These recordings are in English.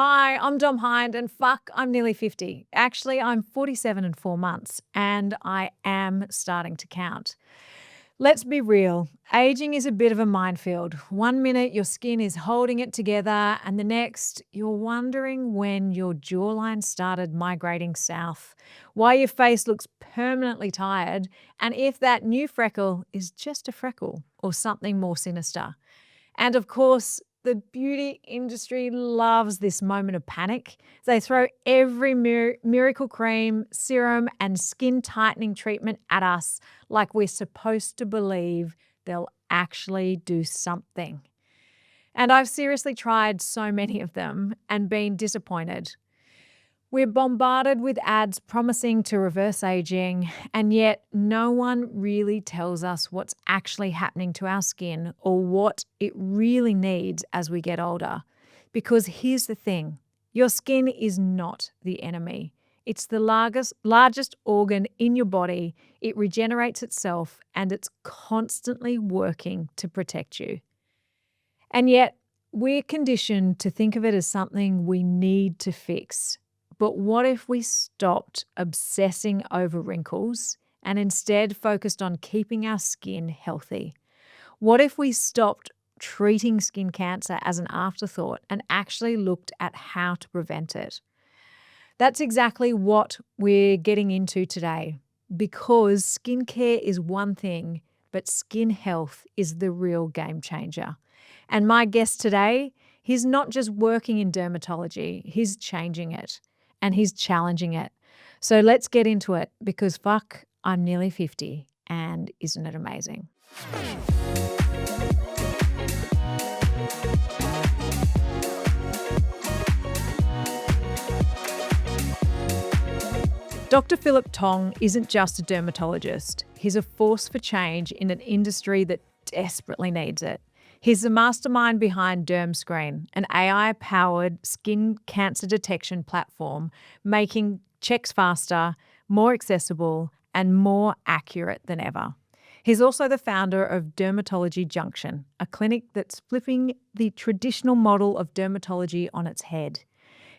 Hi, I'm Dom Hind, and fuck, I'm nearly 50. Actually, I'm 47 and 4 months, and I am starting to count. Let's be real. Aging is a bit of a minefield. 1 minute your skin is holding it together, and the next you're wondering when your jawline started migrating south, why your face looks permanently tired, and if that new freckle is just a freckle or something more sinister. And of course, the beauty industry loves this moment of panic. They throw every miracle cream, serum, and skin tightening treatment at us like we're supposed to believe they'll actually do something. And I've seriously tried so many of them and been disappointed. We're bombarded with ads promising to reverse aging, and yet no one really tells us what's actually happening to our skin or what it really needs as we get older. Because here's the thing, your skin is not the enemy. It's the largest organ in your body. It regenerates itself and it's constantly working to protect you. And yet we're conditioned to think of it as something we need to fix. But what if we stopped obsessing over wrinkles and instead focused on keeping our skin healthy? What if we stopped treating skin cancer as an afterthought and actually looked at how to prevent it? That's exactly what we're getting into today, because skincare is one thing, but skin health is the real game changer. And my guest today, he's not just working in dermatology, he's changing it. And he's challenging it. So let's get into it, because fuck, I'm nearly 50, and isn't it amazing? Dr Philip Tong isn't just a dermatologist. He's a force for change in an industry that desperately needs it. He's the mastermind behind DermScreen, an AI-powered skin cancer detection platform, making checks faster, more accessible, and more accurate than ever. He's also the founder of Dermatology Junction, a clinic that's flipping the traditional model of dermatology on its head.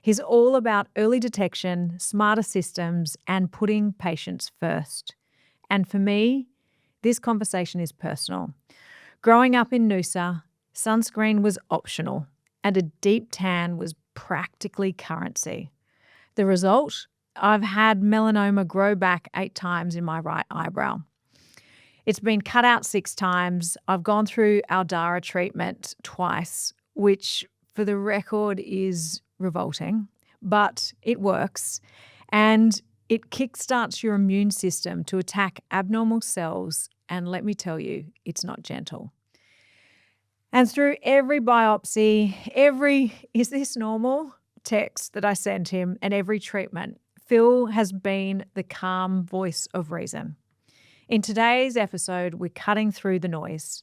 He's all about early detection, smarter systems, and putting patients first. And for me, this conversation is personal. Growing up in Noosa, sunscreen was optional and a deep tan was practically currency. The result? I've had melanoma grow back 8 times in my right eyebrow. It's been cut out 6 times. I've gone through Aldara treatment twice, which for the record is revolting, but it works. And it kickstarts your immune system to attack abnormal cells. And let me tell you, it's not gentle. And through every biopsy, every "is this normal?" text that I sent him, and every treatment, Phil has been the calm voice of reason. In today's episode, we're cutting through the noise.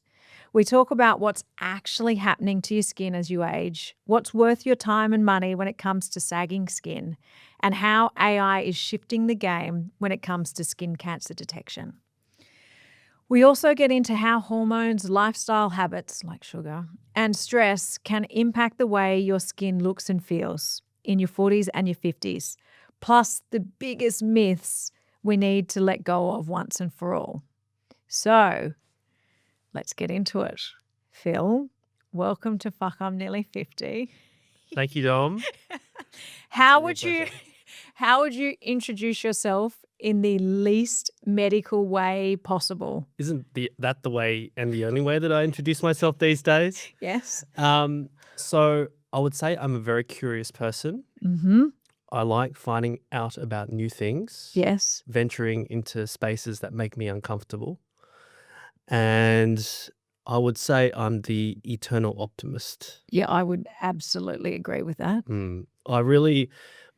We talk about what's actually happening to your skin as you age, what's worth your time and money when it comes to sagging skin, and how AI is shifting the game when it comes to skin cancer detection. We also get into how hormones, lifestyle habits like sugar, and stress can impact the way your skin looks and feels in your 40s and your 50s, plus the biggest myths we need to let go of once and for all. So let's get into it. Phil, welcome to Fuck, I'm Nearly 50. Thank you, Dom. How would you introduce yourself in the least medical way possible? Isn't that the way and the only way that I introduce myself these days? Yes. So I would say I'm a very curious person. Mm-hmm. I like finding out about new things. Yes. Venturing into spaces that make me uncomfortable. And I would say I'm the eternal optimist. Yeah, I would absolutely agree with that.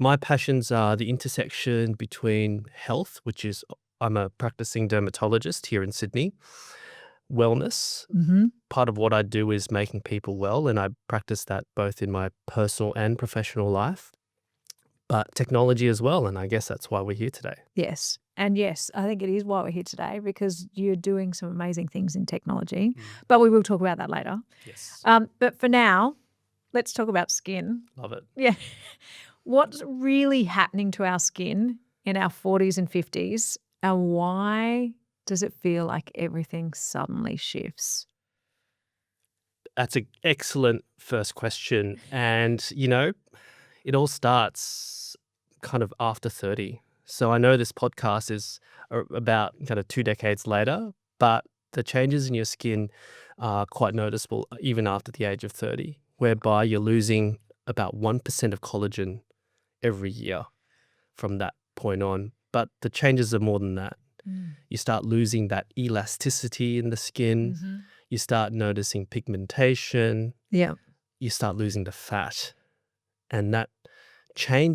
My passions are the intersection between health, which is I'm a practicing dermatologist here in Sydney, wellness. Mm-hmm. Part of what I do is making people well, and I practice that both in my personal and professional life, but technology as well, and I guess that's why we're here today. Yes. And yes, I think it is why we're here today, because you're doing some amazing things in technology, but we will talk about that later. Yes. But for now, let's talk about skin. Love it. Yeah. What's really happening to our skin in our 40s and 50s, and why does it feel like everything suddenly shifts? That's an excellent first question. And, it all starts kind of after 30. So I know this podcast is about kind of 2 decades later, but the changes in your skin are quite noticeable even after the age of 30, whereby you're losing about 1% of collagen every year from that point on. But the changes are more than that. You start losing that elasticity in the skin. Mm-hmm. You start noticing pigmentation. Yeah. You start losing the fat. And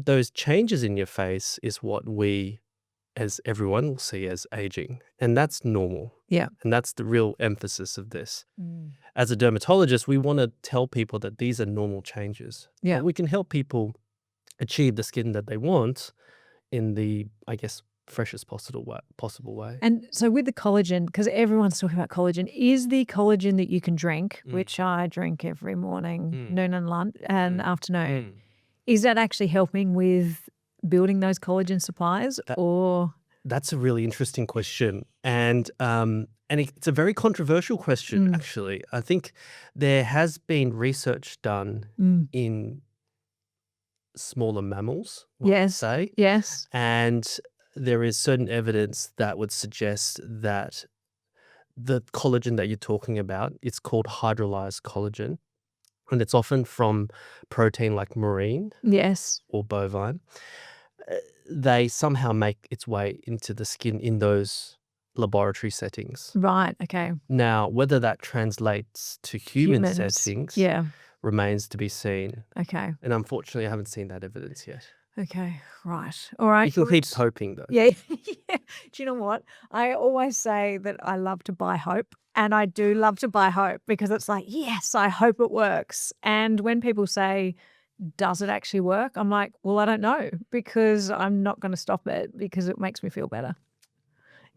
those changes in your face is what we, as everyone, will see as aging. And that's normal. Yeah. And that's the real emphasis of this. Mm. As a dermatologist, we want to tell people that these are normal changes. Yeah. But we can help people achieve the skin that they want in the, I guess, freshest possible way. And so with the collagen, because everyone's talking about collagen, is the collagen that you can drink, which I drink every morning, noon and lunch and afternoon, is that actually helping with building those collagen supplies or? That's a really interesting question. And it's a very controversial question, actually. I think there has been research done in smaller mammals, Yes. say. Yes. And there is certain evidence that would suggest that the collagen that you're talking about, it's called hydrolyzed collagen. And it's often from protein like marine Yes. or bovine. They somehow make its way into the skin in those laboratory settings. Right. Okay. Now, whether that translates to human Humans. settings Yeah. remains to be seen. Okay. And unfortunately, I haven't seen that evidence yet. Okay. Right. All right. You can keep hoping, though. Yeah. Yeah. Do you know what? I always say that I love to buy hope. And I do love to buy hope because it's like, yes, I hope it works. And when people say, does it actually work? I'm like, well, I don't know because I'm not going to stop it because it makes me feel better.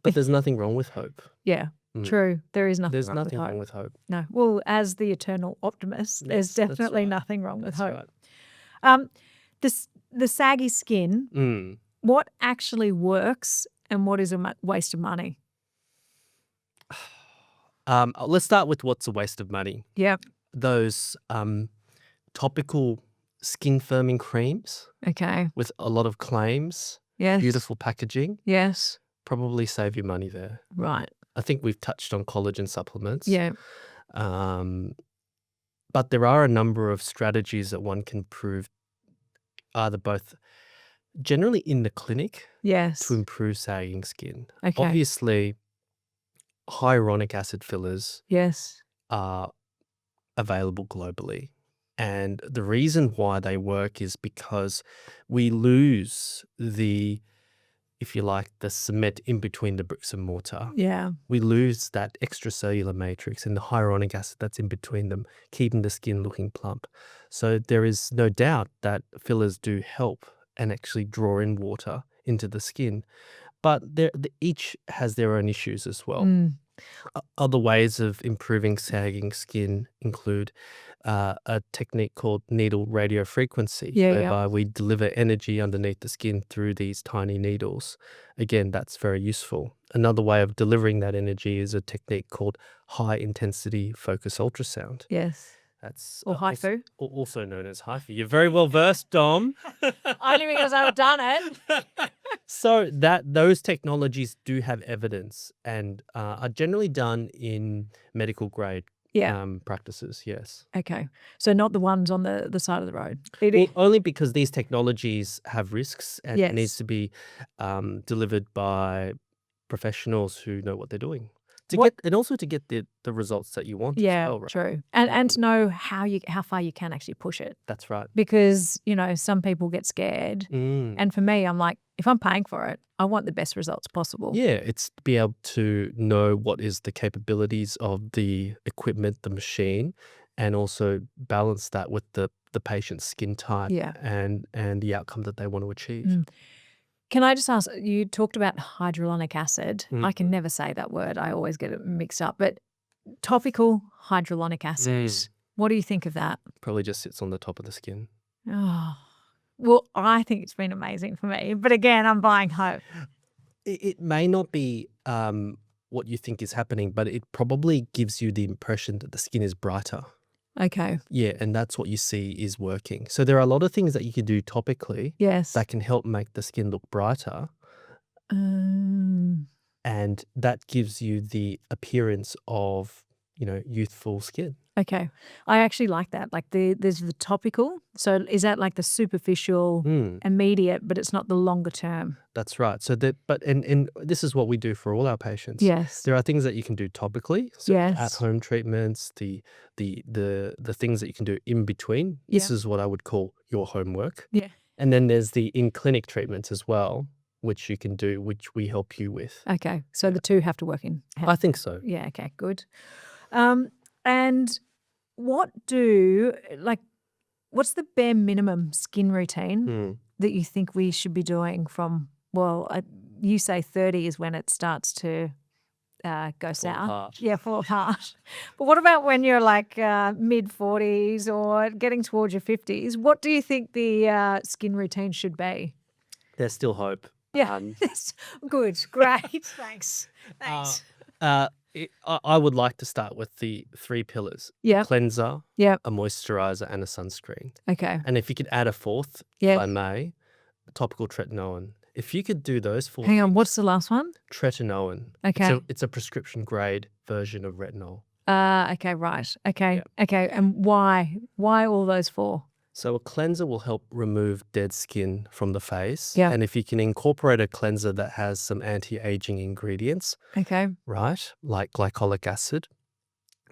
But there's nothing wrong with hope. Yeah. True. There is nothing There's wrong nothing with wrong hope. with hope. No. Well, as the eternal optimist, there's Yes, that's definitely right. nothing wrong with That's hope. right. The saggy skin, what actually works and what is a waste of money? Let's start with what's a waste of money. Yep. Those topical skin firming creams Okay. with a lot of claims, Yes. beautiful packaging, Yes. probably save your money there. Right. I think we've touched on collagen supplements. Yeah. But there are a number of strategies that one can prove either both generally in the clinic Yes. to improve sagging skin. Okay. Obviously, hyaluronic acid fillers Yes. are available globally. And the reason why they work is because we lose if you like, the cement in between the bricks and mortar. Yeah. We lose that extracellular matrix and the hyaluronic acid that's in between them, keeping the skin looking plump. So there is no doubt that fillers do help and actually draw in water into the skin. But each has their own issues as well. Other ways of improving sagging skin include a technique called needle radiofrequency, whereby we deliver energy underneath the skin through these tiny needles. Again, that's very useful. Another way of delivering that energy is a technique called high intensity focus ultrasound. Yes. That's Or HIFU. Also known as HIFU. You're very well versed, Dom. Only because I've done it. So those technologies do have evidence and are generally done in medical grade practices, yes. Okay. So not the ones on the side of the road. Well, only because these technologies have risks and it needs Yes. to be delivered by professionals who know what they're doing. And also to get the results that you want as Yeah, well, right? true. And to know how far you can actually push it. That's right. Because, some people get scared. Mm. And for me, I'm like, if I'm paying for it, I want the best results possible. Yeah, it's to be able to know what is the capabilities of the equipment, the machine, and also balance that with the patient's skin type and the outcome that they want to achieve. Can I just ask, you talked about hyaluronic acid. I can never say that word. I always get it mixed up. But topical hyaluronic acid, What do you think of that? Probably just sits on the top of the skin. Oh, well, I think it's been amazing for me. But again, I'm buying hope. It may not be what you think is happening, but it probably gives you the impression that the skin is brighter. Okay. Yeah, and that's what you see is working. So there are a lot of things that you can do topically Yes. that can help make the skin look brighter, Um, and that gives you the appearance of, youthful skin. okay. I actually like that. Like there's the topical. So is that like the superficial, Mm, immediate, but it's not the longer term? that's right. So that, but and this is what we do for all our patients. Yes. There are things that you can do topically, so Yes. at-home treatments, the things that you can do in between. This Yeah. is what I would call your homework. Yeah. And then there's the in-clinic treatments as well, which you can do, which we help you with. Okay. So the two have to work in. I think so. Yeah. Okay. Good. And what's the bare minimum skin routine Mm. that you think we should be doing from, well, you say 30 is when it starts to go south. apart. Yeah, fall apart. But what about when you're like mid 40s or getting towards your 50s? What do you think the skin routine should be? There's still hope. Yeah, good, great, thanks. Thanks. I would like to start with the 3 pillars: Yeah, cleanser, yeah, a moisturizer, and a sunscreen. okay. And if you could add a fourth, if Yeah. I may, topical tretinoin. If you could do those 4 Hang on, things, what's the last one? tretinoin. Okay. It's a prescription grade version of retinol. Okay, right. Okay, okay. And why? Why all those 4? So a cleanser will help remove dead skin from the face. Yeah. And if you can incorporate a cleanser that has some anti-aging ingredients, Okay. right, like glycolic acid,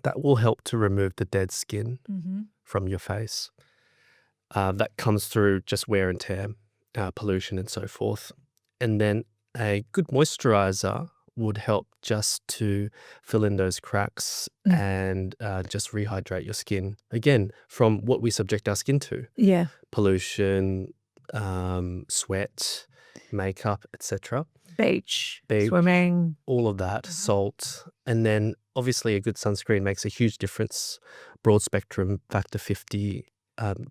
that will help to remove the dead skin Mm-hmm. from your face. That comes through just wear and tear, pollution and so forth. And then a good moisturizer would help just to fill in those cracks and just rehydrate your skin. Again, from what we subject our skin to: Yeah. pollution, sweat, makeup, etc. Beach, Beach. swimming. All of that, salt. And then obviously a good sunscreen makes a huge difference. Broad spectrum, factor 50,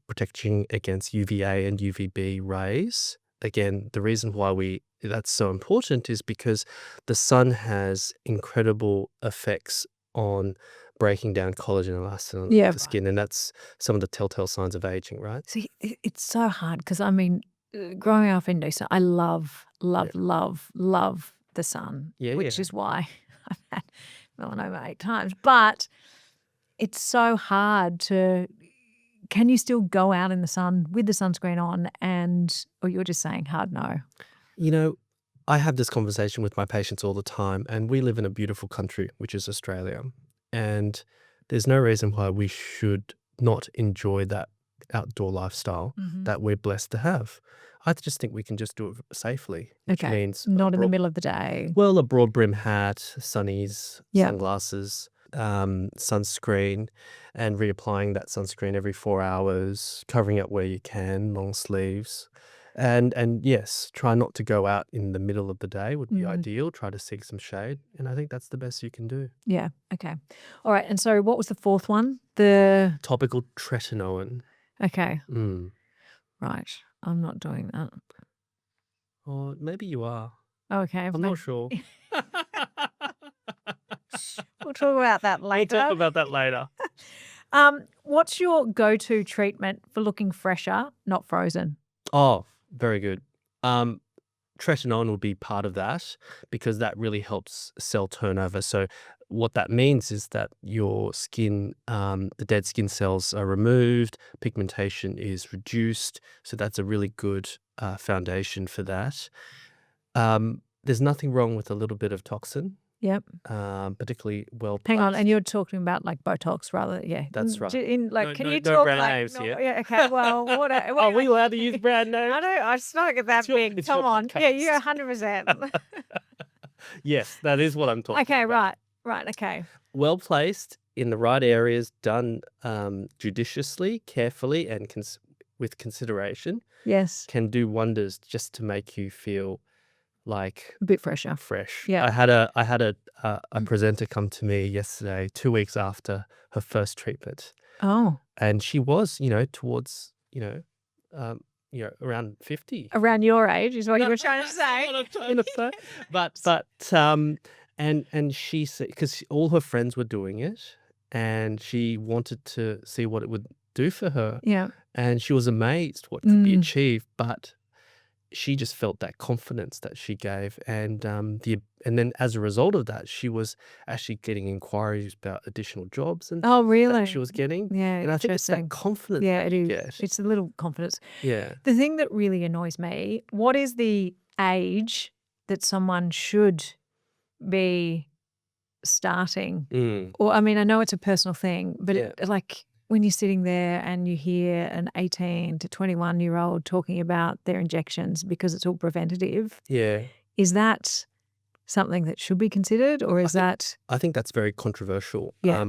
protecting against UVA and UVB rays. Again, the reason why that's so important is because the sun has incredible effects on breaking down collagen and elastin Yeah. of the skin, and that's some of the telltale signs of aging, right? See, it's so hard because I mean, growing up in Noosa, I love the sun, Yeah, which yeah. is why I've had melanoma 8 times. But it's so hard to. Can you still go out in the sun with the sunscreen on, or you're just saying hard no? I have this conversation with my patients all the time, and we live in a beautiful country, which is Australia. And there's no reason why we should not enjoy that outdoor lifestyle that we're blessed to have. I just think we can just do it safely, which Okay, means not in the middle of the day. well, a broad brim hat, sunnies, Yeah. sunglasses, sunscreen, and reapplying that sunscreen every 4 hours, covering it where you can, long sleeves. And yes, try not to go out in the middle of the day would be ideal. Try to seek some shade. And I think that's the best you can do. Yeah. Okay. All right. And so what was the 4th one? The Topical tretinoin. okay. Mm. Right. I'm not doing that. Or maybe you are. Okay. I'm not sure. We'll talk about that later. We'll talk about that later. What's your go-to treatment for looking fresher, not frozen? Oh, very good. Tretinoin will be part of that because that really helps cell turnover. So what that means is that your skin, the dead skin cells are removed, pigmentation is reduced. So that's a really good foundation for that. There's nothing wrong with a little bit of toxin. Yep. Particularly well. Hang on, and you're talking about like Botox rather, yeah. That's right. Can you no talk brand like names here. yeah, okay, well, what Are we allowed to use brand names? I know, it's not that big. It's Come your on. Yeah, you're podcast. 100%. Yes, that is what I'm talking Okay, about. right, okay. Well placed in the right areas, done judiciously, carefully, and with consideration, Yes. can do wonders just to make you feel like A bit fresher. fresh. Yeah. I had a presenter come to me yesterday, 2 weeks after her first treatment, Oh, and she was, towards, around 50. around your age is what you No, were trying to that's not say. what I'm trying to say. And she said, because all her friends were doing it, and she wanted to see what it would do for her, Yeah. and she was amazed what could be Mm. achieved, but she just felt that confidence that she gave, and then as a result of that, she was actually getting inquiries about additional jobs and Oh, that she really? was getting, Yeah, and I think it's that interesting. confidence Yeah, that it you is. get. It's a little confidence. Yeah. The thing that really annoys me, what is the age that someone should be starting? Mm. Or, I mean, I know it's a personal thing, but Yeah. like when you're sitting there and you hear an 18 to 21-year-old talking about their injections because it's all preventative, Yeah. is that something that should be considered, or I is think that, I think that's very controversial. yeah,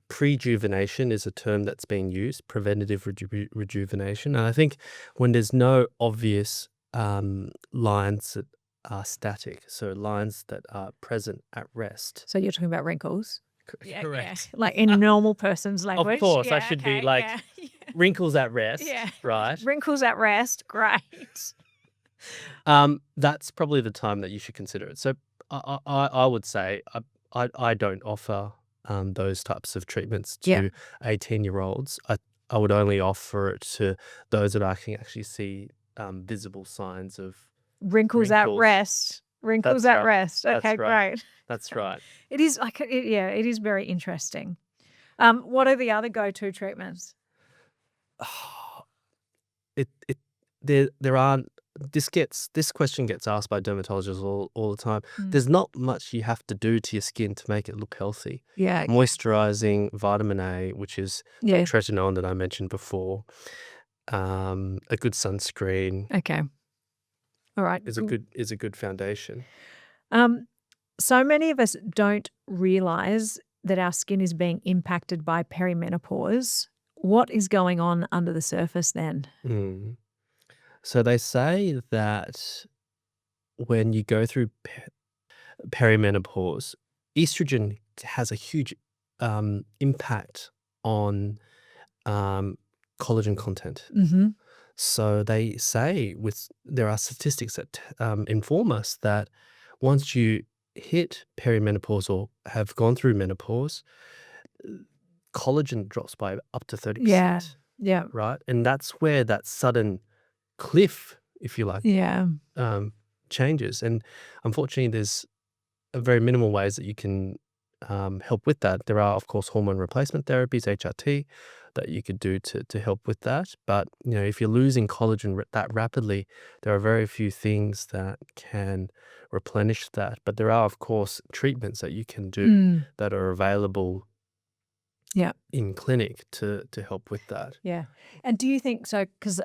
Prejuvenation is a term that's being used, preventative rejuvenation. And I think when there's no obvious lines that are static, so lines that are present at rest. so you're talking about wrinkles? Yeah, Correct. like in normal person's language. Of course, I Yeah, should be okay, like yeah. wrinkles at rest, Yeah. right? Wrinkles at rest, great. That's probably the time that you should consider it. So I would say I don't offer those types of treatments Yeah. to 18-year-olds. I would only offer it to those that I can actually see visible signs of Wrinkles at wrinkles. rest. Wrinkles That's at right. rest. That's Okay, right. great. That's right. It is like, yeah, it is very interesting. What are the other go-to treatments? It there aren't this question gets asked by dermatologists all the time. There's not much you have to do to your skin to make it look healthy. Yeah, Moisturizing, vitamin A, which is yeah. tretinoin that I mentioned before, a good sunscreen Okay. All right. is a good foundation. So many of us don't realize that our skin is being impacted by perimenopause. What is going on under the surface then? Mm. So they say that when you go through perimenopause, estrogen has a huge impact on collagen content. Mm-hmm. So they say there are statistics that inform us that once you hit perimenopause or have gone through menopause, collagen drops by up to 30%. Yeah. Yeah. Right? And that's where that sudden cliff, if you like, Yeah. changes. And unfortunately, there's very minimal ways that you can help with that. There are, of course, hormone replacement therapies, HRT, that you could do to help with that. But if you're losing collagen that rapidly, there are very few things that can replenish that. But there are, of course, treatments that you can do that are available Yeah. in clinic to help with that. Yeah. And do you think so? Because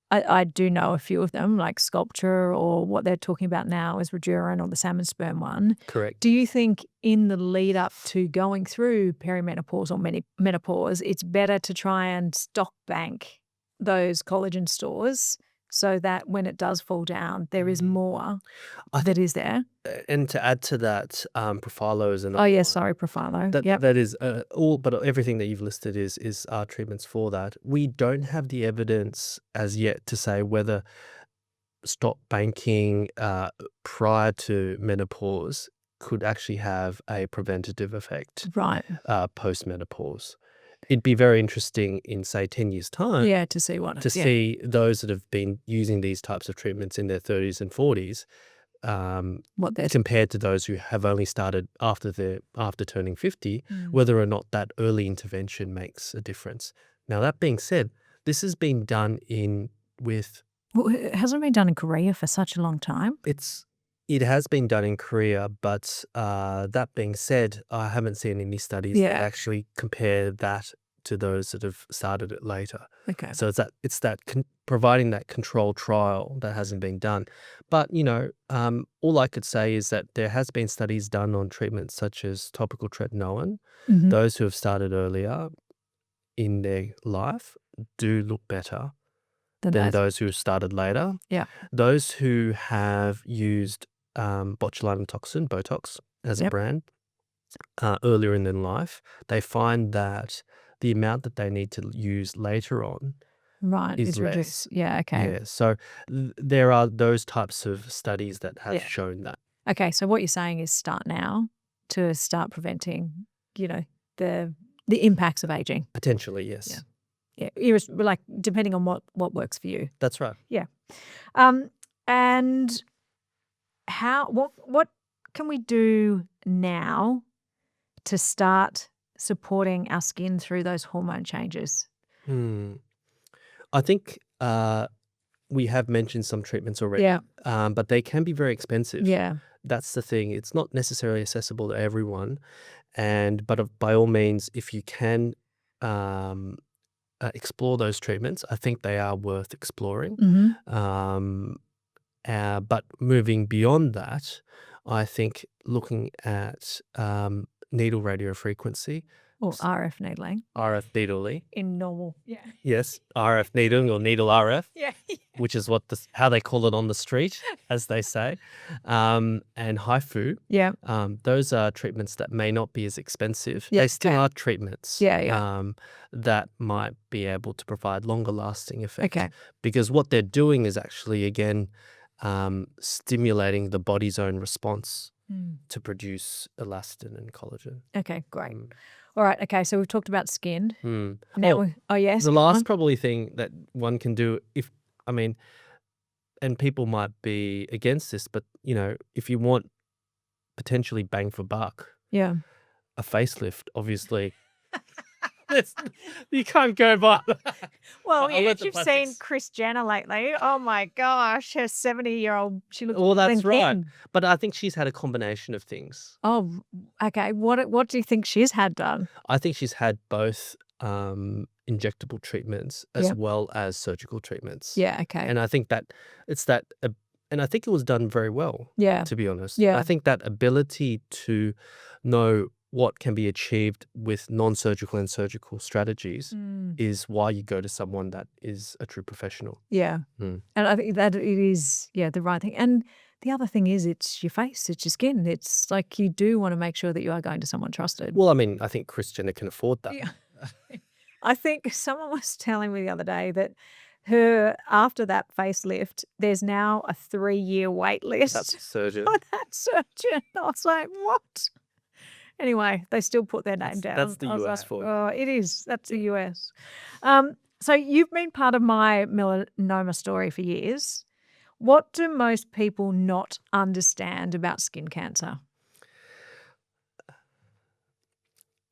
I do know a few of them, like Sculpture, or what they're talking about now is Redurin, or the salmon sperm one. Correct. Do you think in the lead up to going through perimenopause or menopause, it's better to try and stock bank those collagen stores so that when it does fall down, there is more I that is there? And to add to that, Profilo is Oh, another yeah, one. sorry, Profilo. That Yep. that is but everything that you've listed is treatments for that. We don't have the evidence as yet to say whether stock banking prior to menopause could actually have a preventative effect Right. post-menopause. It'd be very interesting in, say, 10 years' time Yeah, to see what. to Yeah. see those that have been using these types of treatments in their 30s and 40s What they're. compared to those who have only started after turning 50, whether or not that early intervention makes a difference. Now, that being said, this has been done with Well, it hasn't been done in Korea for such a long time. it has been done in Korea, but that being said, I haven't seen any studies that Yeah. actually compare that to those that have started it later. Okay. So it's that providing that controlled trial that hasn't been done. But all I could say is that there has been studies done on treatments such as topical tretinoin. Mhm. Those who have started earlier in their life do look better than that. those who have started later. Yeah. Those who have used botulinum toxin, Botox, as a Yep. brand earlier in their life, they find that the amount that they need to use later on Right. is It's less. reduced. Yeah. Okay. Yeah, so there are those types of studies that have Yeah. shown that. Okay. So what you're saying is start now to start preventing, the impacts of aging. Potentially, yes. Yeah. Yeah. Like depending on what works for you. That's right. Yeah. And what can we do now to start supporting our skin through those hormone changes? I think we have mentioned some treatments already, Yeah. but they can be very expensive. Yeah. That's the thing. It's not necessarily accessible to everyone, but by all means, if you can explore those treatments, I think they are worth exploring. Mm-hmm. But moving beyond that, I think looking at needle radiofrequency, Or RF needling RF needling, in normal. Yeah. yes, RF needling or needle RF, Yeah. which is how they call it on the street, as they say, and HIFU. Yeah. Those are treatments that may not be as expensive. Yeah, They still okay. are treatments. Yeah. That might be able to provide longer lasting effect. Okay. Because what they're doing is actually, again, stimulating the body's own response to produce elastin and collagen. Okay, great. All right. Okay, so we've talked about skin. Now, Yes. the last probably thing that one can do, and people might be against this, but if you want potentially bang for buck, Yeah. a facelift, obviously. You can't go by. Well, I'll let the you've seen plastics- Kris Jenner lately. Oh my gosh, her 70-year-old. She looks. Well, that's thin. right. But I think she's had a combination of things. Oh, okay. What do you think she's had done? I think she's had both injectable treatments as well as surgical treatments. Yeah. Okay. And I think that and I think it was done very well. Yeah. To be honest. Yeah. I think that ability to know what can be achieved with non-surgical and surgical strategies is why you go to someone that is a true professional. Yeah. And I think that it is, the right thing. And the other thing is it's your face, it's your skin. It's like you do want to make sure that you are going to someone trusted. Well, I think Kris Jenner can afford that. Yeah. I think someone was telling me the other day that after that facelift, there's now a 3-year wait list. That's a surgeon. For that surgeon. I was like, what? Anyway, they still put their name down. That's the I was US like, for you. Oh, it is. That's the US. So you've been part of my melanoma story for years. What do most people not understand about skin cancer?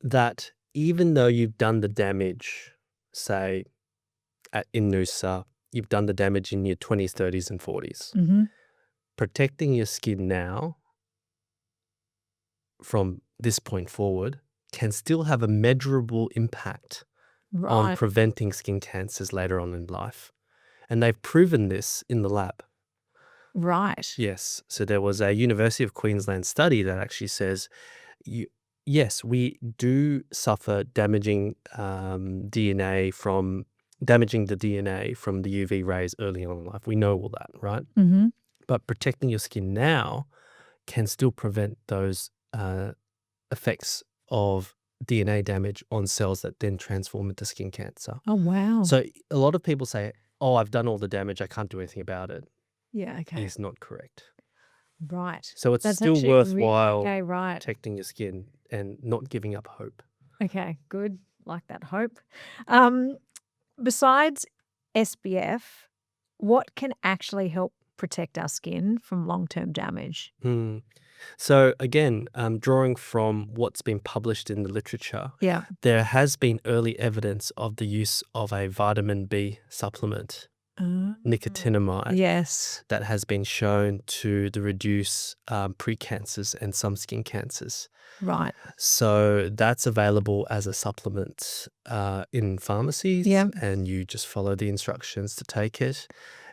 That even though you've done the damage, say, in Noosa, you've done the damage in your 20s, 30s, and 40s, protecting your skin now from this point forward can still have a measurable impact on preventing skin cancers later on in life. And they've proven this in the lab. Right. Yes. So there was a University of Queensland study that actually says, yes, we do suffer damaging the DNA from the UV rays early on in life. We know all that, right? But protecting your skin now can still prevent those effects of DNA damage on cells that then transform into skin cancer. Oh, wow. So a lot of people say, oh, I've done all the damage, I can't do anything about it. Yeah, okay. It's not correct. Right. So it's That's still actually worthwhile right. protecting your skin and not giving up hope. Okay, good. Like that hope. Besides SPF, what can actually help protect our skin from long-term damage? So again, drawing from what's been published in the literature, there has been early evidence of the use of a vitamin B supplement, nicotinamide, that has been shown to reduce precancers and some skin cancers. Right. So that's available as a supplement in pharmacies, and you just follow the instructions to take it.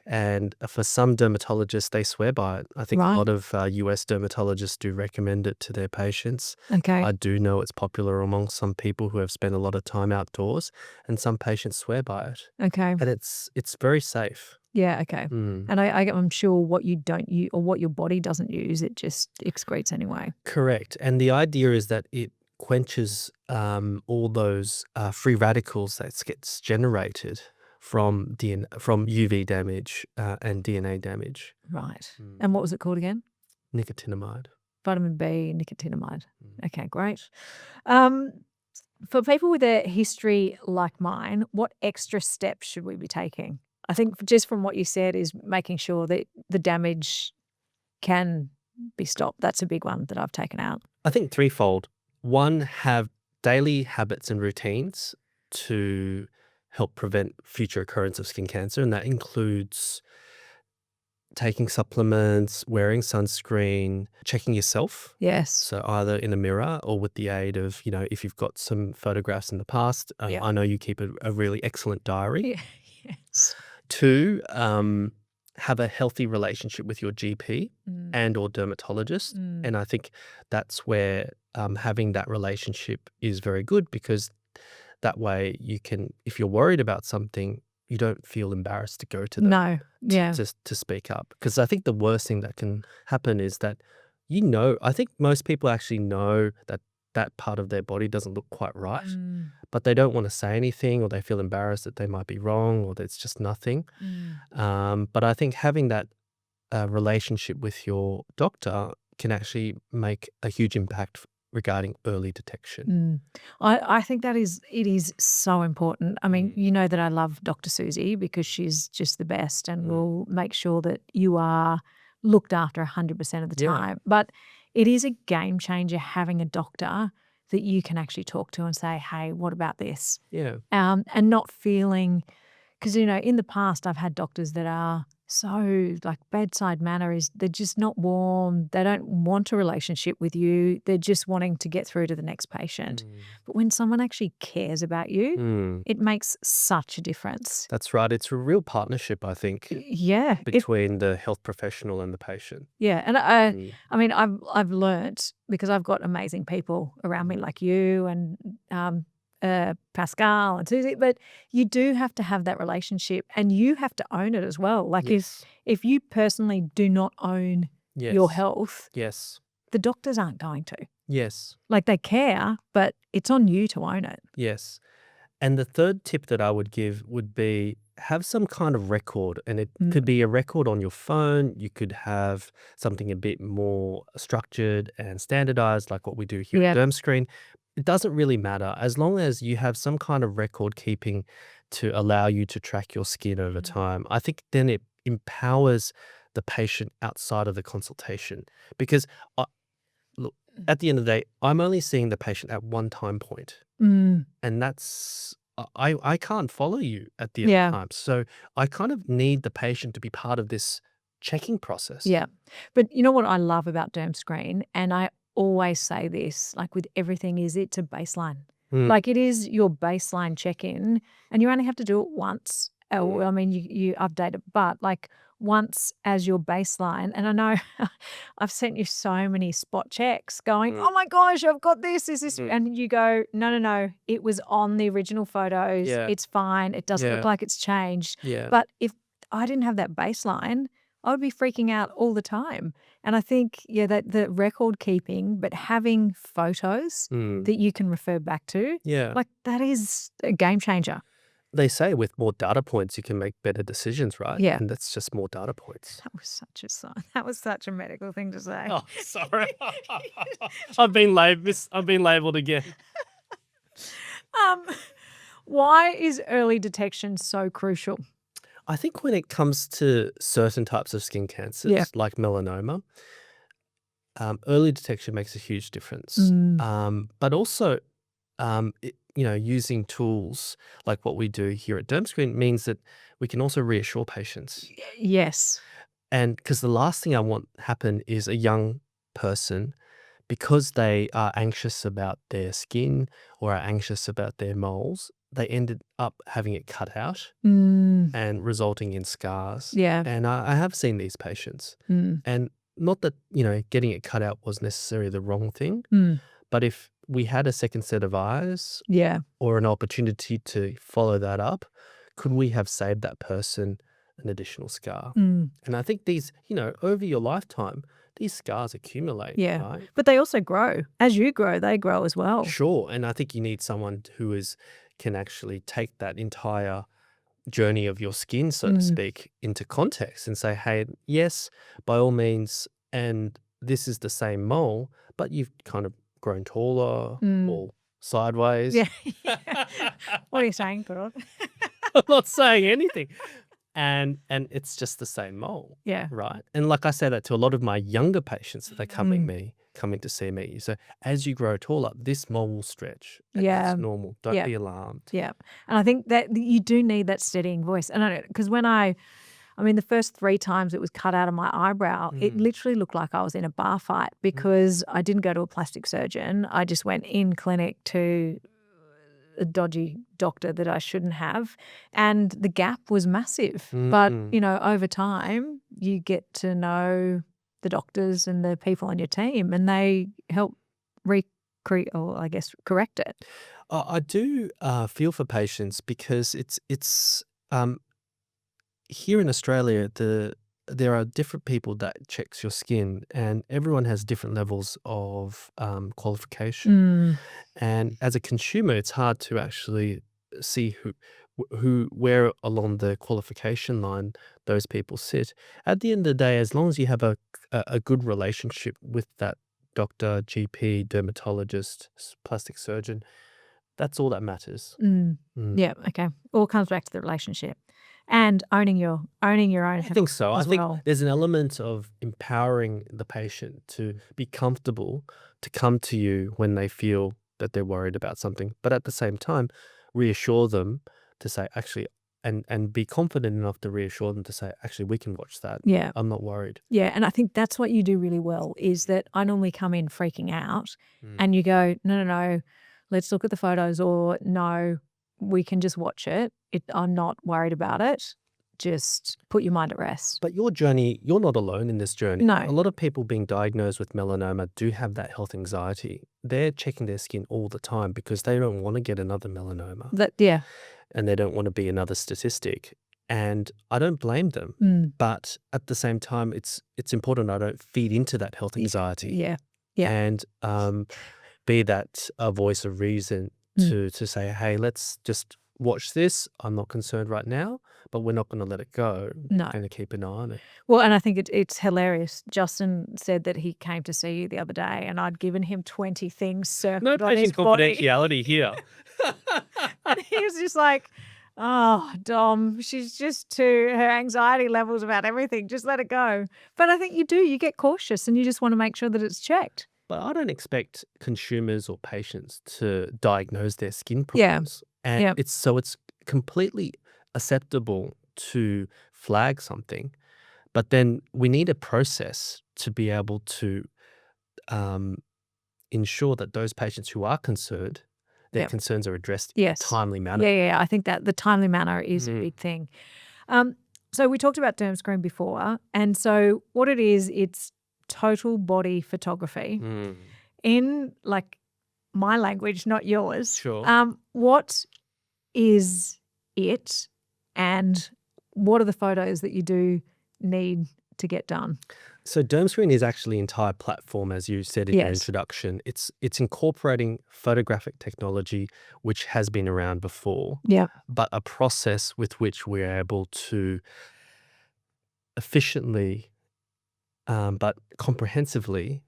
And for some dermatologists, they swear by it. I think a lot of US dermatologists do recommend it to their patients. Okay. I do know it's popular among some people who have spent a lot of time outdoors, and some patients swear by it. Okay. And it's very safe. Yeah, okay. And I'm sure what you don't use or what your body doesn't use, it just excretes anyway. Correct. And the idea is that it quenches all those free radicals that gets generated from from UV damage and DNA damage. Right. And what was it called again? Nicotinamide. Vitamin B, nicotinamide. Okay, great. For people with a history like mine, what extra steps should we be taking? I think just from what you said is making sure that the damage can be stopped. That's a big one that I've taken out. I think threefold. One, have daily habits and routines to help prevent future occurrence of skin cancer, and that includes taking supplements, wearing sunscreen, checking yourself. Yes. So either in a mirror or with the aid of, if you've got some photographs in the past. Yeah. I know you keep a really excellent diary. Yeah. Yes. 2, have a healthy relationship with your GP and or dermatologist. And I think that's where having that relationship is very good, because that way you can, if you're worried about something, you don't feel embarrassed to go to them. No. Yeah. To speak up. Because I think the worst thing that can happen is that, I think most people actually know that that part of their body doesn't look quite right, but they don't want to say anything, or they feel embarrassed that they might be wrong, or that it's just nothing. But I think having that relationship with your doctor can actually make a huge impact regarding early detection. I think it is so important. I mean, you know that I love Dr. Susie because she's just the best, and will make sure that you are looked after 100% of the Yeah. time. But it is a game changer having a doctor that you can actually talk to and say, hey, what about this? Yeah. And not feeling, because, in the past I've had doctors that are so like bedside manner is they're just not warm. They don't want a relationship with you. They're just wanting to get through to the next patient. But when someone actually cares about you, it makes such a difference. That's right. It's a real partnership, I think, Yeah. between the health professional and the patient. Yeah. And I mean, I've learnt, because I've got amazing people around me like you and Pascal and Susie, but you do have to have that relationship, and you have to own it as well. Like Yes. if you personally do not own your Yes. health, Yes. the doctors aren't going to. Yes. Like they care, but it's on you to own it. Yes. And the third tip that I would give would be, have some kind of record, and it could be a record on your phone. You could have something a bit more structured and standardized, like what we do here at DermScreen. It doesn't really matter, as long as you have some kind of record keeping to allow you to track your skin over time. I think then it empowers the patient outside of the consultation, because look, at the end of the day, I'm only seeing the patient at one time point. And that's, I can't follow you at the other time. So I kind of need the patient to be part of this checking process. Yeah. But you know what I love about DermScreen, and I always say this, like with everything, is it's a baseline. Like it is your baseline check-in, and you only have to do it once. I mean, you update it, but like once as your baseline. And I know I've sent you so many spot checks going, oh my gosh, I've got this, is this? And you go, no, it was on the original photos. Yeah. It's fine. It doesn't look like it's changed. Yeah. But if I didn't have that baseline, I would be freaking out all the time. And I think, that the record keeping, but having photos that you can refer back to, like that is a game changer. They say with more data points, you can make better decisions, right? Yeah. And that's just more data points. That was such a sign. That was such a medical thing to say. Oh, sorry. I've been labeled again. Why is early detection so crucial? I think when it comes to certain types of skin cancers, like melanoma, early detection makes a huge difference. But also, using tools like what we do here at DermScreen means that we can also reassure patients. Yes. And because the last thing I want happen is a young person, because they are anxious about their skin or are anxious about their moles, they ended up having it cut out and resulting in scars. Yeah. And I have seen these patients. And not that, getting it cut out was necessarily the wrong thing, but if we had a second set of eyes or an opportunity to follow that up, could we have saved that person an additional scar. Mm. And I think these, over your lifetime, these scars accumulate, Yeah. right? But they also grow. As you grow, they grow as well. Sure. And I think you need someone who can actually take that entire journey of your skin, so to speak, into context and say, hey, yes, by all means, and this is the same mole, but you've kind of grown taller or sideways. Yeah. What are you saying, girl? I'm not saying anything. And it's just the same mole. Yeah. Right. And like I say that to a lot of my younger patients that are coming to see me. So as you grow taller, this mole will stretch. And Yeah. that's normal. Don't Yeah. be alarmed. Yeah. And I think that you do need that steadying voice. And I know, because when I mean, the first 3 times it was cut out of my eyebrow, it literally looked like I was in a bar fight because I didn't go to a plastic surgeon. I just went in clinic to a dodgy doctor that I shouldn't have. And the gap was massive. But, over time, you get to know the doctors and the people on your team, and they help correct it. I do feel for patients because it's here in Australia, there are different people that checks your skin, and everyone has different levels of qualification. And as a consumer, it's hard to actually see where along the qualification line those people sit. At the end of the day, as long as you have a good relationship with that doctor, GP, dermatologist, plastic surgeon, that's all that matters. Yeah. Okay. All comes back to the relationship and owning your own I think so. I as think well. there's an element of empowering the patient to be comfortable to come to you when they feel that they're worried about something, but at the same time, reassure them to say, actually, and be confident enough to reassure them to say, actually, we can watch that. Yeah. I'm not worried. Yeah. And I think that's what you do really well is that I normally come in freaking out and you go, no, let's look at the photos, or no, we can just watch it. I'm not worried about it. Just put your mind at rest. But your journey, you're not alone in this journey. No. A lot of people being diagnosed with melanoma do have that health anxiety. They're checking their skin all the time because they don't want to get another melanoma. Yeah. And they don't want to be another statistic. And I don't blame them. But at the same time, it's important I don't feed into that health anxiety. Yeah. And be that a voice of reason to say, hey, let's just watch this. I'm not concerned right now, but we're not going to let it go. No. We're going to keep an eye on it. Well, and I think it's hilarious. Justin said that he came to see you the other day and I'd given him 20 things circled on his body. confidentiality here. And he was just like, oh, Dom, she's just her anxiety levels about everything. Just let it go. But I think you get cautious and you just want to make sure that it's checked. But I don't expect consumers or patients to diagnose their skin problems. And it's completely acceptable to flag something, but then we need a process to be able to ensure that those patients who are concerned, their concerns are addressed in a timely manner. Yeah. I think that the timely manner is a big thing. So we talked about derm screen before, and so what it is, it's total body photography in like my language, not yours. Sure. What is it, and what are the photos that you do need to get done? So DermScreen is actually an entire platform, as you said in your introduction. It's incorporating photographic technology, which has been around before, but a process with which we're able to efficiently but comprehensively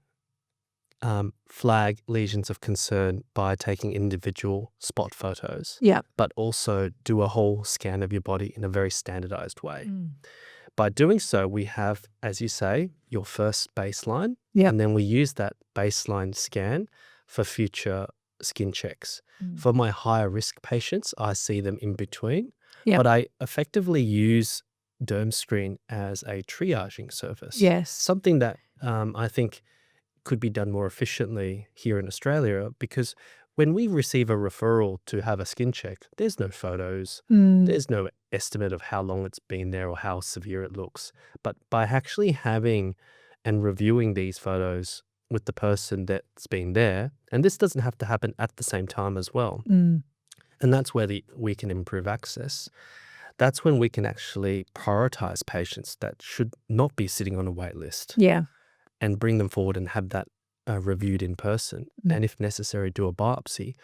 flag lesions of concern by taking individual spot photos, but also do a whole scan of your body in a very standardized way. By doing so, we have, as you say, your first baseline, and then we use that baseline scan for future skin checks. For my higher risk patients, I see them in between, but I effectively use DermScreen as a triaging service. Something that I think could be done more efficiently here in Australia, because when we receive a referral to have a skin check, there's no photos, there's no estimate of how long it's been there or how severe it looks. But by actually having and reviewing these photos with the person that's been there, and this doesn't have to happen at the same time as well, and that's where we can improve access. that's when we can actually prioritize patients that should not be sitting on a wait list Yeah. and bring them forward and have that reviewed in person. Mm. And if necessary, do a biopsy,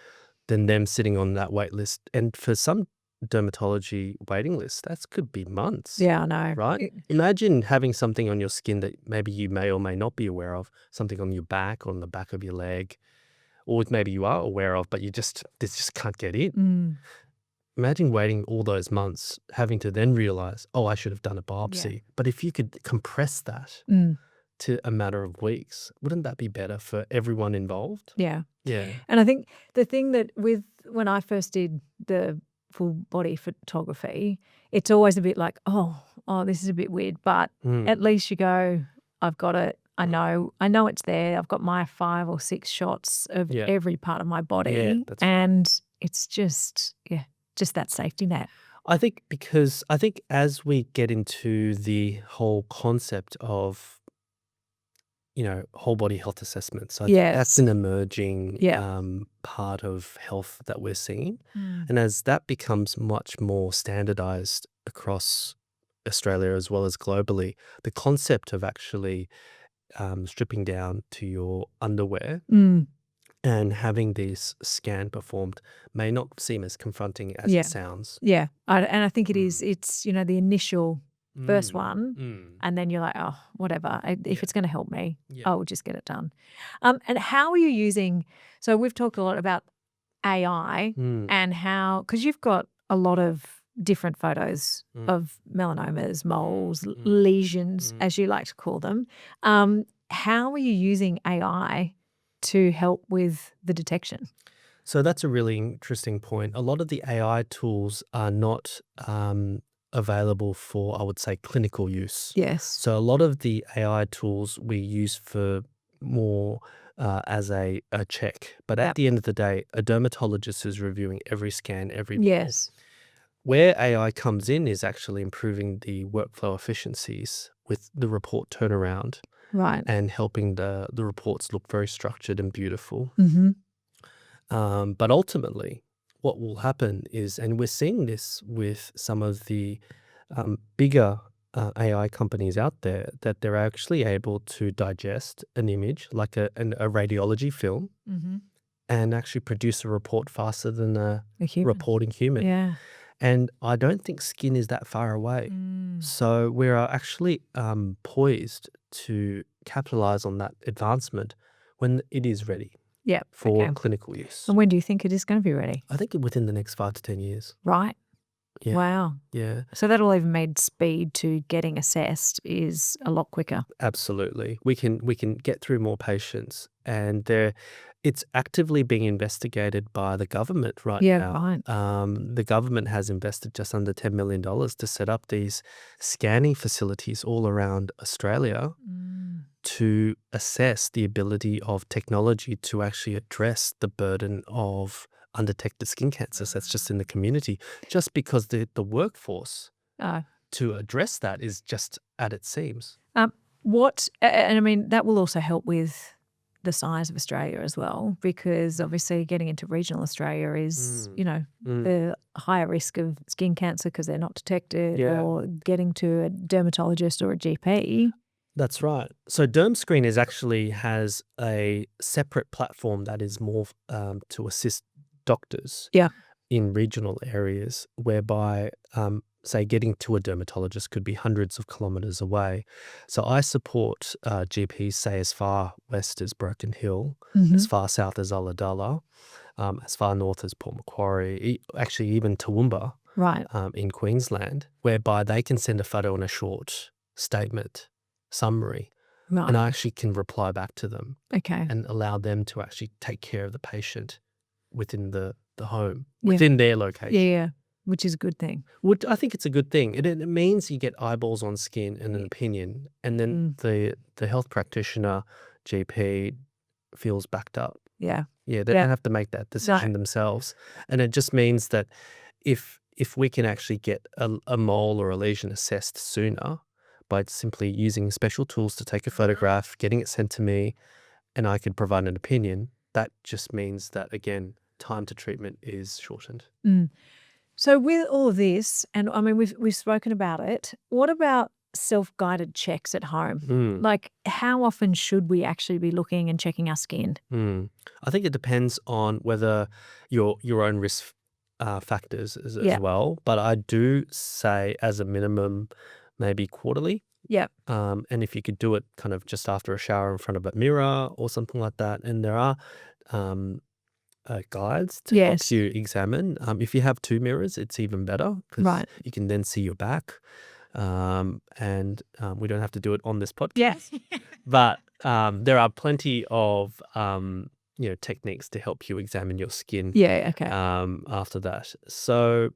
then them sitting on that wait list. And for some dermatology waiting lists, that could be months. Yeah, I know. Right? Imagine having something on your skin that maybe you may or may not be aware of, something on your back, on the back of your leg, or maybe you are aware of, but this just can't get in. Mm. Imagine waiting all those months, having to then realize, oh, I should have done a biopsy. But if you could compress that Mm. to a matter of weeks, wouldn't that be better for everyone involved? Yeah. Yeah. And I think the thing that when I first did the full body photography, it's always a bit like, oh, this is a bit weird. But at least you go, I've got it. I know it's there. I've got my 5 or 6 shots of every part of my body. Yeah, that's right. And it's just that safety net. I think as we get into the whole concept of, whole body health assessments, I think that's an emerging part of health that we're seeing. And as that becomes much more standardized across Australia as well as globally, the concept of actually stripping down to your underwear and having this scan performed may not seem as confronting as it sounds. Yeah. And I think it is. It's, the initial first one. And then you're like, oh, whatever. If it's going to help me, I will just get it done. And how are you using, so we've talked a lot about AI and how, because you've got a lot of different photos of melanomas, moles, lesions, as you like to call them. How are you using AI to help with the detection? So that's a really interesting point. A lot of the AI tools are not available for, I would say, clinical use. Yes. So a lot of the AI tools we use for more as a check. But at the end of the day, a dermatologist is reviewing every scan, every mole. Yes. Where AI comes in is actually improving the workflow efficiencies with the report turnaround. Right. And helping the reports look very structured and beautiful. Mm-hmm. But ultimately, what will happen is, and we're seeing this with some of the bigger AI companies out there, that they're actually able to digest an image like a radiology film and actually produce a report faster than a reporting human. Yeah. And I don't think skin is that far away. So we are actually poised to capitalize on that advancement when it is ready for clinical use. And when do you think it is going to be ready? I think within the next 5 to 10 years. Right. Yeah. Wow. Yeah. So that'll even mean speed to getting assessed is a lot quicker. Absolutely. We can get through more patients, and it's actively being investigated by the government right now. Yeah, right. The government has invested just under $10 million to set up these scanning facilities all around Australia to assess the ability of technology to actually address the burden of undetected skin cancers that's just in the community, just because the workforce to address that is just at its seams. And I mean, that will also help with the size of Australia as well, because obviously getting into regional Australia is, the higher risk of skin cancer because they're not detected, or getting to a dermatologist or a GP. That's right. So DermScreen has a separate platform that is more to assist doctors in regional areas, whereby say getting to a dermatologist could be hundreds of kilometres away. So I support GPs, say, as far west as Broken Hill, as far south as Ulladulla, as far north as Port Macquarie, actually even Toowoomba in Queensland, whereby they can send a photo and a short statement summary. And I actually can reply back to them and allow them to actually take care of the patient within the home, within their location. Yeah. Which is a good thing. I think it's a good thing. It means you get eyeballs on skin and an opinion, and then the health practitioner, GP, feels backed up. Yeah. Yeah, they don't have to make that decision themselves. And it just means that if we can actually get a mole or a lesion assessed sooner by simply using special tools to take a photograph, getting it sent to me, and I could provide an opinion, that just means that, again, time to treatment is shortened. So with all of this, and I mean, we've spoken about it. What about self-guided checks at home? Mm, Like, how often should we actually be looking and checking our skin? mm. I think it depends on whether your own risk factors as Yeah. well. But I do say as a minimum, maybe quarterly. Yeah. And if you could do it kind of just after a shower in front of a mirror or something like that. And there are um, guides to help Yes. you examine. If you have two mirrors, it's even better because Right. you can then see your back. And we don't have to do it on this podcast. Yes. But there are plenty of techniques to help you examine your skin Yeah. Okay. after that. So,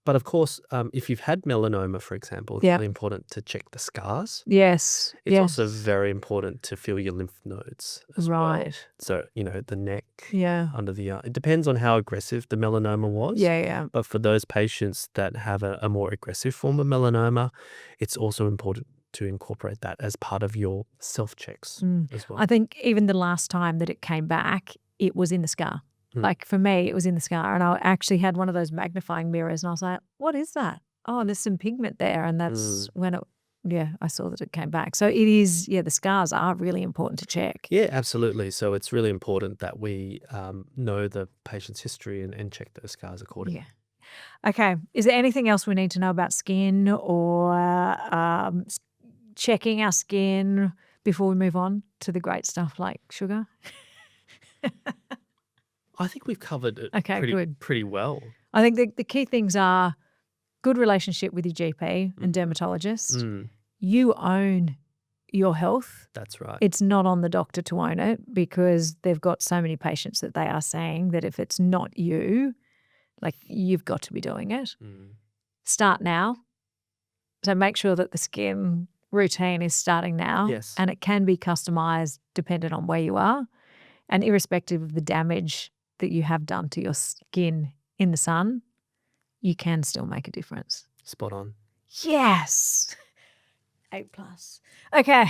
but of course, if you've had melanoma, for example, it's Yeah. really important to check the scars. Yes. It's also Yes. very important to feel your lymph nodes as well. Right. So, the neck, Yeah. under the eye. It depends on how aggressive the melanoma was. Yeah. Yeah. But for those patients that have a more aggressive form of melanoma, it's also important to incorporate that as part of your self-checks as well. I think even the last time that it came back, it was in the scar. Mm. Like for me, it was in the scar. And I actually had one of those magnifying mirrors and I was like, what is that? Oh, there's some pigment there. And that's when I saw that it came back. So it is, the scars are really important to check. Yeah, absolutely. So it's really important that we know the patient's history and check those scars accordingly. Yeah. Okay. Is there anything else we need to know about skin or checking our skin before we move on to the great stuff like sugar? I think we've covered it Okay, good. pretty well. I think the key things are good relationship with your GP and dermatologist. Mm, You own your health. that's right. It's not on the doctor to own it because they've got so many patients that they are saying that if it's not you, like you've got to be doing it. Start now. So make sure that the skin routine is starting now. Yes. And it can be customized dependent on where you are and irrespective of the damage that you have done to your skin in the sun, you can still make a difference. Spot on. Yes. 8+. Okay.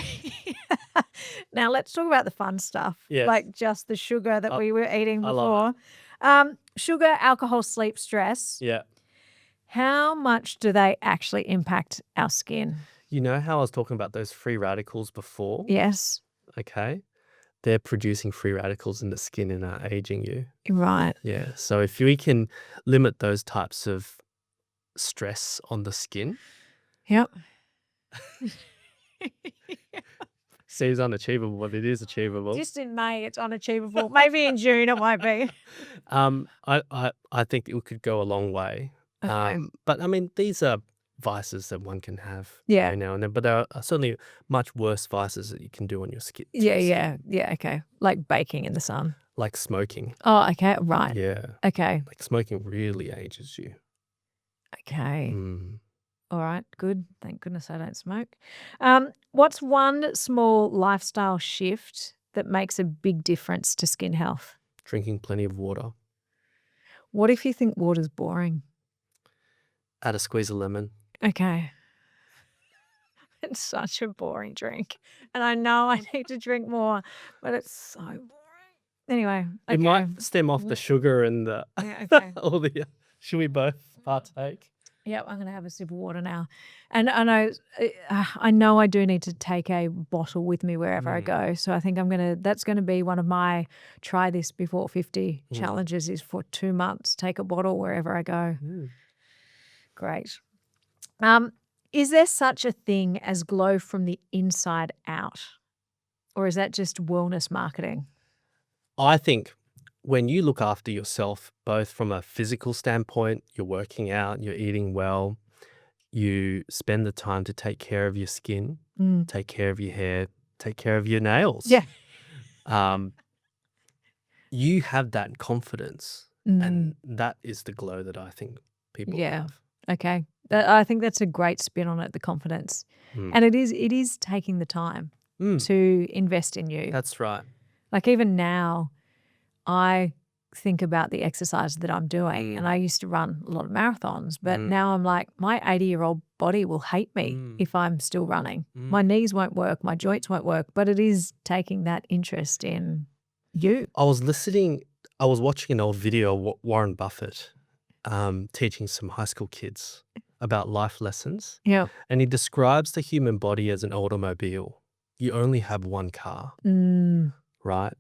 Now let's talk about the fun stuff. Yes. Like just the sugar that we were eating I before. love Sugar, alcohol, sleep, stress. Yeah. How much do they actually impact our skin? You know how I was talking about those free radicals before? Yes. Okay. They're producing free radicals in the skin and are aging you. Right. Yeah. So if we can limit those types of stress on the skin, Yep. seems unachievable, but it is achievable. Just in May, it's unachievable. Maybe in June it might be. I think it could go a long way. Okay. But I mean, these are vices that one can have Yeah. every now and then, but there are certainly much worse vices that you can do on your skin. Yeah. Okay. Like baking in the sun. Like smoking. Oh, okay. Right. Yeah. Okay. Like smoking really ages you. Okay. Mm. All right. Good. Thank goodness I don't smoke. What's one small lifestyle shift that makes a big difference to skin health? Drinking plenty of water. What if you think water's boring? Add a squeeze of lemon. Okay. It's such a boring drink. And I know I need to drink more, but it's so boring. Anyway. Okay. It might stem off the sugar and the Yeah, okay. all the. Should we both partake? Yep, I'm going to have a sip of water now. And I know I do need to take a bottle with me wherever I go. So I think that's going to be one of my try this before 50 challenges is for 2 months, take a bottle wherever I go. Great. Is there such a thing as glow from the inside out? Or is that just wellness marketing? I think when you look after yourself, both from a physical standpoint, you're working out, you're eating well, you spend the time to take care of your skin, take care of your hair, take care of your nails. Yeah. You have that confidence, and that is the glow that I think people have. Okay. I think that's a great spin on it, the confidence. And it is taking the time to invest in you. That's right. Like even now, I think about the exercise that I'm doing and I used to run a lot of marathons, but now I'm like, my 80-year-old body will hate me if I'm still running. My knees won't work, my joints won't work, but it is taking that interest in you. I was watching an old video of Warren Buffett, teaching some high school kids about life lessons. Yep. And he describes the human body as an automobile. You only have one car, Mm. right?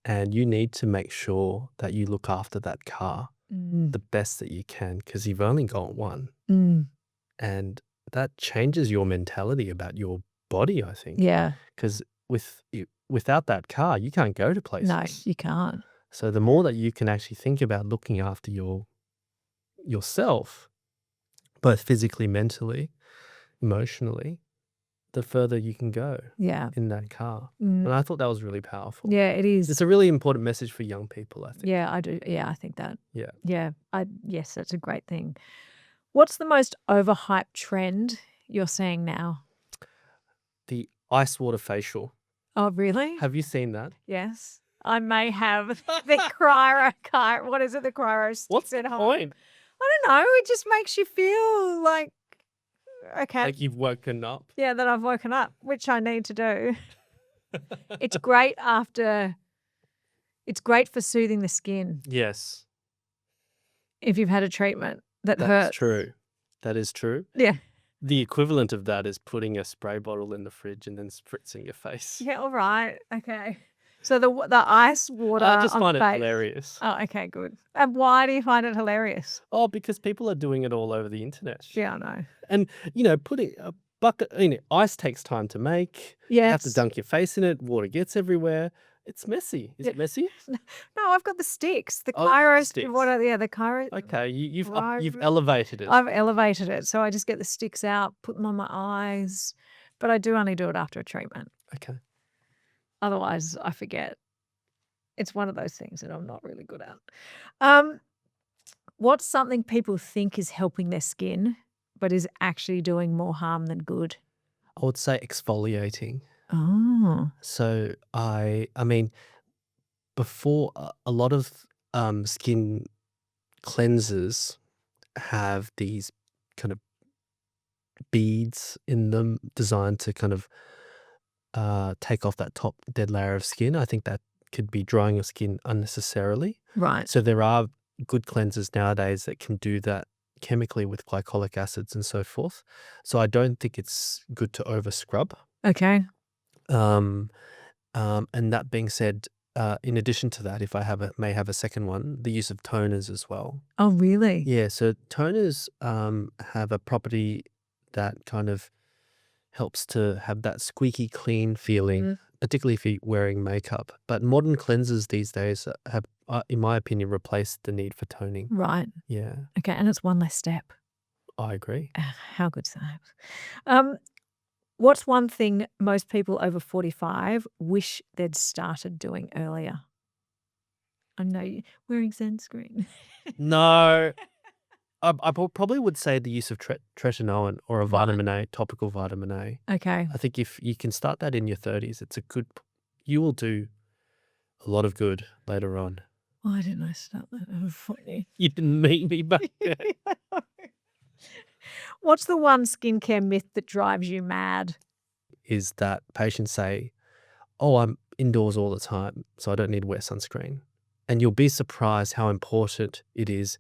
And you need to make sure that you look after that car Mm. the best that you can, because you've only got one. Mm. And that changes your mentality about your body, I think. Yeah. Because without that car, you can't go to places. No, you can't. So the more that you can actually think about looking after yourself, both physically, mentally, emotionally, the further you can go Yeah. in that car. Mm. And I thought that was really powerful. Yeah, it is. It's a really important message for young people, I think. Yeah, I do. Yeah, I think that. Yeah. Yeah. Yes, that's a great thing. What's the most overhyped trend you're seeing now? The ice water facial. Oh, really? Have you seen that? Yes. I may have the cryo. What is it? The cryo sticks What's at the home. point? I don't know. It just makes you feel like, okay. Like you've woken up. Yeah, that I've woken up, which I need to do. It's great it's great for soothing the skin Yes, if you've had a treatment that that's hurts. true. That is true. Yeah. The equivalent of that is putting a spray bottle in the fridge and then spritzing your face. Yeah, all right. Okay. So the ice water I just on find it face. hilarious. Oh, okay, good. And why do you find it hilarious? Oh, because people are doing it all over the internet. Yeah, I know. And, putting a bucket, ice takes time to make. You have to Yes. dunk your face in it. Water gets everywhere. It's messy. Is it messy? No, I've got the sticks. The Oh, the Kairos. sticks. The Kairos. Okay, you've Right. elevated it. I've elevated it. So I just get the sticks out, put them on my eyes. But I do only do it after a treatment. Okay. Otherwise, I forget. It's one of those things that I'm not really good at. What's something people think is helping their skin, but is actually doing more harm than good? I would say exfoliating. Oh. So I mean, before a lot of skin cleansers have these kind of beads in them designed to kind of take off that top dead layer of skin. I think that could be drying your skin unnecessarily. Right. So there are good cleansers nowadays that can do that chemically with glycolic acids and so forth. So I don't think it's good to over scrub. Okay. And that being said, in addition to that, if I may have a second one, the use of toners as well. Oh, really? Yeah, so toners have a property that kind of helps to have that squeaky clean feeling, particularly if you're wearing makeup. But modern cleansers these days have, in my opinion, replaced the need for toning. Right. Yeah, Okay. And it's one less step. I agree. How good's that? What's one thing most people over 45 wish they'd started doing earlier? I know you're wearing sunscreen. No, I probably would say the use of tretinoin or a vitamin A, topical vitamin A. Okay. I think if you can start that in your 30s, you will do a lot of good later on. Why didn't I start that over 40? You didn't meet me back then. What's the one skincare myth that drives you mad? Is that patients say, oh, I'm indoors all the time, so I don't need to wear sunscreen. And you'll be surprised how important it is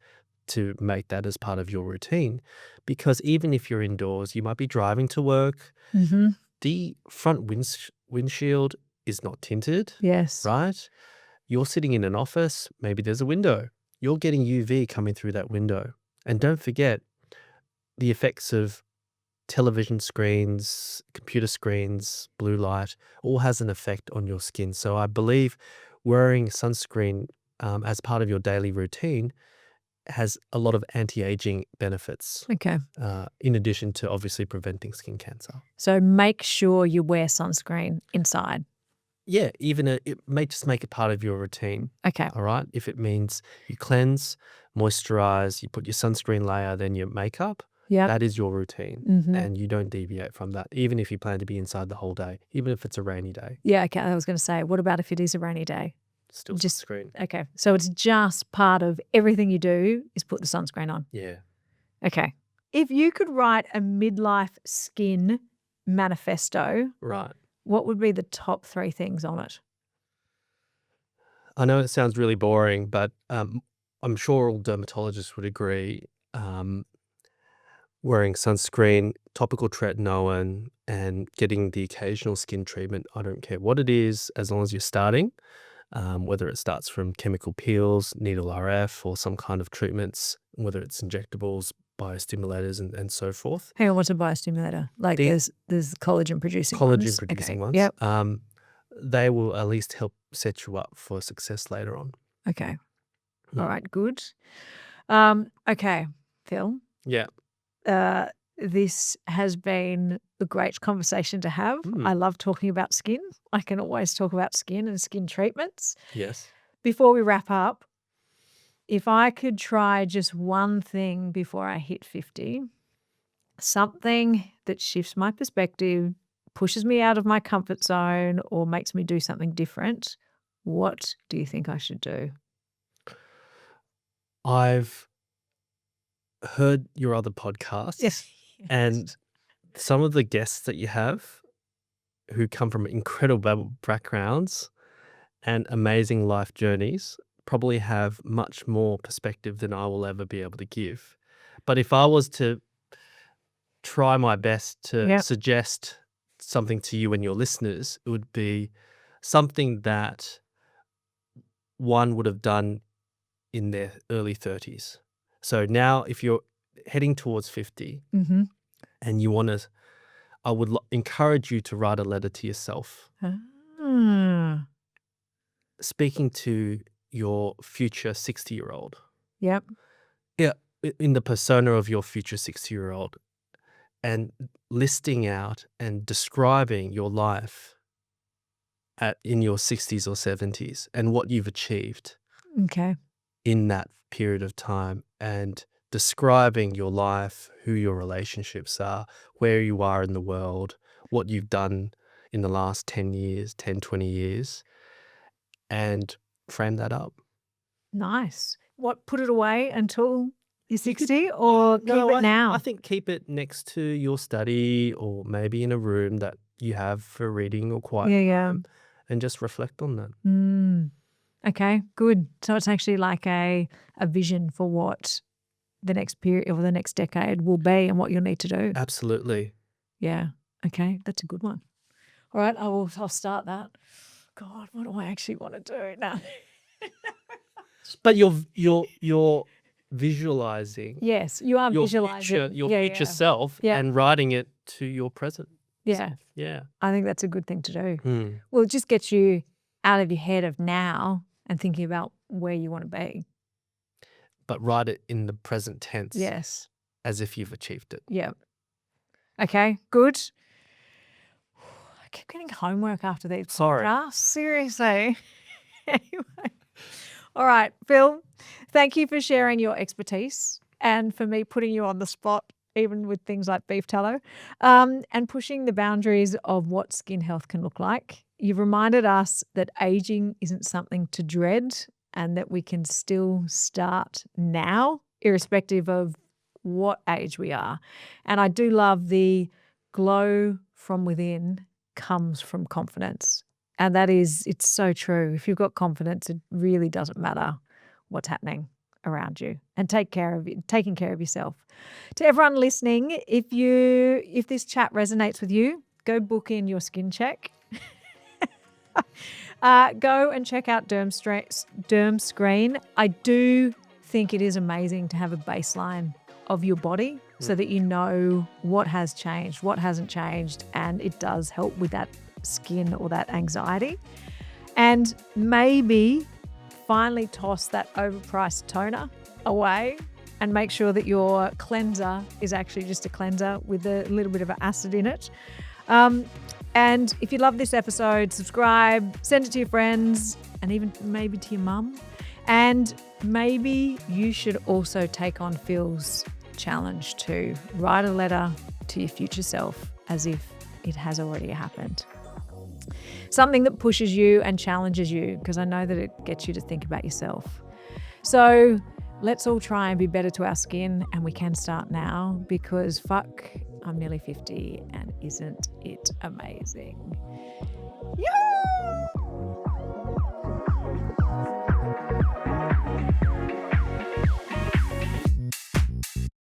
to make that as part of your routine. Because even if you're indoors, you might be driving to work. Mm-hmm. The front windshield is not tinted, Yes. right? You're sitting in an office, maybe there's a window. You're getting UV coming through that window. And don't forget the effects of television screens, computer screens, blue light, all has an effect on your skin. So I believe wearing sunscreen as part of your daily routine has a lot of anti-aging benefits, Okay. in addition to obviously preventing skin cancer. So make sure you wear sunscreen inside. Yeah, it may just make it part of your routine. Okay. All right. If it means you cleanse, moisturize, you put your sunscreen layer, then your makeup, Yeah. that is your routine. Mm-hmm. And you don't deviate from that, even if you plan to be inside the whole day, even if it's a rainy day, Yeah. Okay. I was going to say, what about if it is a rainy day? still Just- sunscreen. Okay. So it's just part of everything you do is put the sunscreen on. Yeah. Okay. If you could write a midlife skin manifesto, Right. what would be the top 3 things on it? I know it sounds really boring, but I'm sure all dermatologists would agree, wearing sunscreen, topical tretinoin, and getting the occasional skin treatment, I don't care what it is, as long as you're starting, whether it starts from chemical peels, needle RF, or some kind of treatments, whether it's injectables, biostimulators, and so forth. Hang on, what's a biostimulator? Like The there's collagen producing ones. collagen producing Okay. ones, Yep. they will at least help set you up for success later on. Okay. Mm. All right, good. Okay, Phil. Yeah. This has been a great conversation to have. I love talking about skin. I can always talk about skin and skin treatments. Yes. Before we wrap up, if I could try just one thing before I hit 50, something that shifts my perspective, pushes me out of my comfort zone, or makes me do something different, what do you think I should do? I've heard your other podcasts. Yes. And some of the guests that you have who come from incredible backgrounds and amazing life journeys probably have much more perspective than I will ever be able to give. But if I was to try my best to Yep. suggest something to you and your listeners, it would be something that one would have done in their early 30s. So now if you're heading towards 50 Mm-hmm. and you want to, I would encourage you to write a letter to yourself, Ah. speaking to your future 60-year-old. Yep. Yeah, in the persona of your future 60-year-old, and listing out and describing your life in your 60s or 70s and what you've achieved Okay. in that period of time, and describing your life, who your relationships are, where you are in the world, what you've done in the last 10 years, 10, 20 years, and frame that up. Nice. What, put it away until you're 60 or keep it now? I think keep it next to your study or maybe in a room that you have for reading or quiet time, and just reflect on that. Okay, good. So it's actually like a vision for what the next period or the next decade will be and what you'll need to do. Absolutely. Yeah. Okay, that's a good one. All right, I'll start that. God, what do I actually want to do now? But you're visualizing Yes, you are your visualizing future self and writing it to your present. Yeah. self. Yeah. I think that's a good thing to do. Well, it just gets you out of your head of now and thinking about where you want to be. But write it in the present tense. Yes. As if you've achieved it. Yeah. Okay, good. I keep getting homework after these Sorry. podcasts. Seriously. Anyway. All right, Phil, thank you for sharing your expertise and for me putting you on the spot, even with things like beef tallow, and pushing the boundaries of what skin health can look like. You've reminded us that aging isn't something to dread and that we can still start now, irrespective of what age we are. And I do love the glow from within comes from confidence. And that is, it's so true. If you've got confidence, it really doesn't matter what's happening around you, and taking care of yourself. To everyone listening, if this chat resonates with you, go book in your skin check. Go and check out Derm Screen. I do think it is amazing to have a baseline of your body so that you know what has changed, what hasn't changed, and it does help with that skin or that anxiety. And maybe finally toss that overpriced toner away and make sure that your cleanser is actually just a cleanser with a little bit of acid in it. And if you love this episode, subscribe, send it to your friends, and even maybe to your mum. And maybe you should also take on Phil's challenge to write a letter to your future self as if it has already happened. Something that pushes you and challenges you, because I know that it gets you to think about yourself. So let's all try and be better to our skin, and we can start now, because fuck, I'm nearly 50 and isn't it amazing? Yeah!